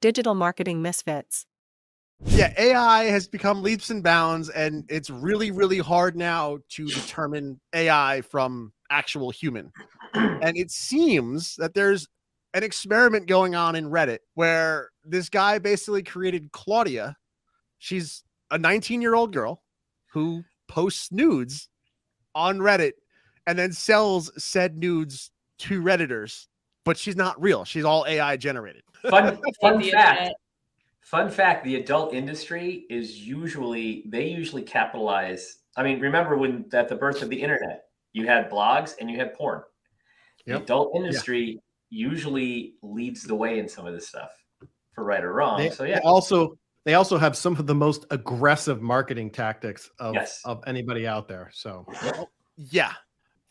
Digital Marketing Misfits. Yeah, AI has become leaps and bounds, and it's really, really hard now to determine AI from actual human. And it seems that there's an experiment going on in Reddit where this guy basically created Claudia. She's a 19-year-old girl who posts nudes on Reddit and then sells said nudes to Redditors, but she's not real. She's all AI generated. Fun fact. Fun fact, the adult industry is they usually capitalize. I mean, remember when at the birth of the internet, you had blogs and you had porn. The adult industry usually leads the way in some of this stuff, for right or wrong. They also have some of the most aggressive marketing tactics of anybody out there. So yeah,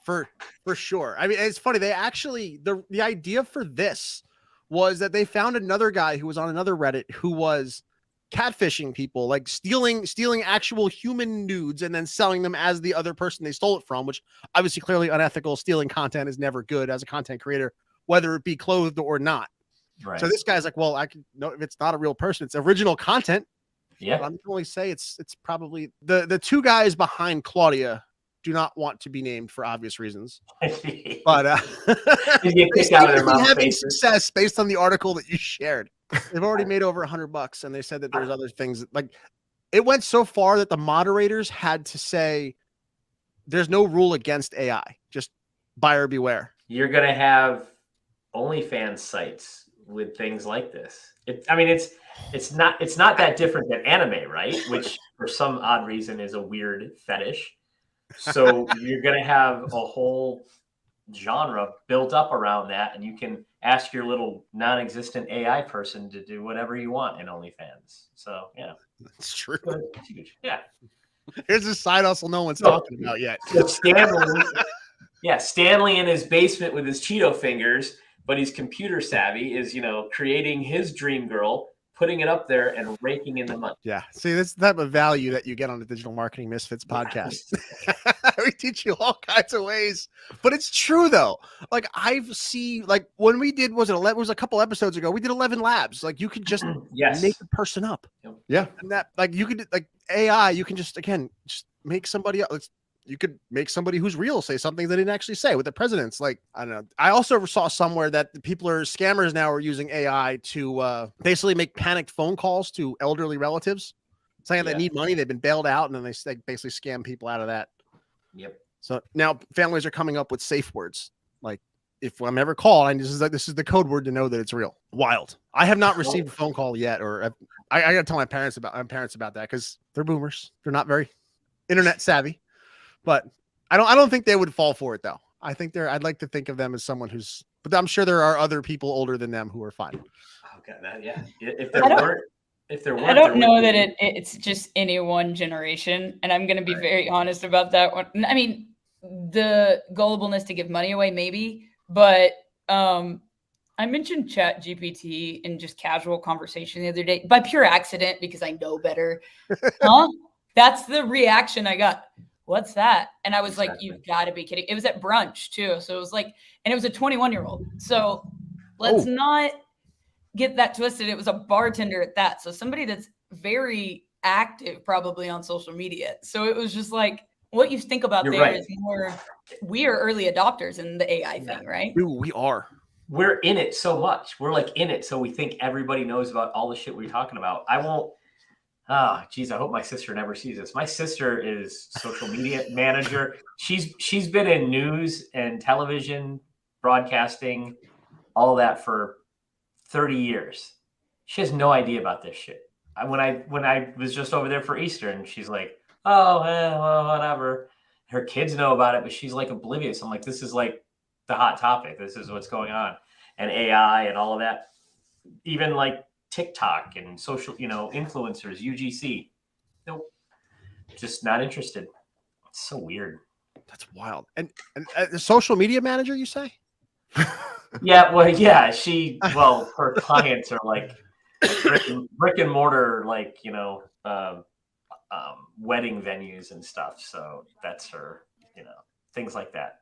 for sure. I mean, it's funny. They actually, the idea for this was that they found another guy who was on another Reddit who was catfishing people, like stealing actual human nudes and then selling them as the other person they stole it from, which obviously clearly unethical. Stealing content is never good as a content creator, whether it be clothed or not. Right. So this guy's like, well, I can know if it's not a real person, it's original content. Yeah. But I'm going to say it's probably the two guys behind Claudia do not want to be named for obvious reasons, but having success based on the article that you shared. They've already made over $100, and they said that there's other things like it went so far that the moderators had to say there's no rule against AI, just buyer beware. You're going to have OnlyFans sites with things like this. It's not that different than anime, right? Which for some odd reason is a weird fetish. So you're going to have a whole genre built up around that, and you can ask your little non-existent AI person to do whatever you want in OnlyFans. So yeah, that's true. It's huge. Yeah, here's a side hustle no one's talking about yet. So Stanley in his basement with his Cheeto fingers, but he's computer savvy, is creating his dream girl, putting it up there and raking in the money. Yeah. See, this is the type of value that you get on the Digital Marketing Misfits podcast. We teach you all kinds of ways, but it's true though. Like when we did, was a couple episodes ago, we did 11 labs. Like you could just make a person up. Yeah. And that, like you could, like AI, you can just make somebody else. You could make somebody who's real say something they didn't actually say with the presidents. Like, I don't know. I also saw somewhere that scammers now are using AI to basically make panicked phone calls to elderly relatives saying they need money. They've been bailed out, and then they basically scam people out of that. Yep. So now families are coming up with safe words. Like, if I'm ever called, this is the code word to know that it's real. Wild. I have not received a phone call yet, or I got to tell my parents about that because they're boomers. They're not very internet savvy. But I don't think they would fall for it though. I'd like to think of them as someone but I'm sure there are other people older than them who are fine. Okay, yeah. If there weren't, I don't know that it's just any one generation, and I'm going to be very honest about that one. I mean, the gullibleness to give money away, maybe, but I mentioned Chat GPT in just casual conversation the other day by pure accident because I know better. Huh? That's the reaction I got. What's that? And I was like, you've got to be kidding. It was at brunch too. So it was like, and it was a 21-year-old. So let's not get that twisted. It was a bartender at that. So somebody that's very active probably on social media. So it was just like, what you think about is more, we are early adopters in the AI thing, right? We are. We're in it so much. We're like in it. So we think everybody knows about all the shit we're talking about. I won't. I hope my sister never sees this. My sister is social media manager. She's been in news and television, broadcasting, all that for 30 years. She has no idea about this shit. When I was just over there for Easter, and she's like, oh, well, whatever. Her kids know about it, but she's like oblivious. I'm like, this is like the hot topic. This is what's going on. And AI and all of that. Even like TikTok and social, influencers, UGC. Nope. Just not interested. It's so weird. That's wild. And the social media manager, you say? Yeah. Well, yeah. Her clients are like brick and mortar, like, wedding venues and stuff. So that's her, things like that.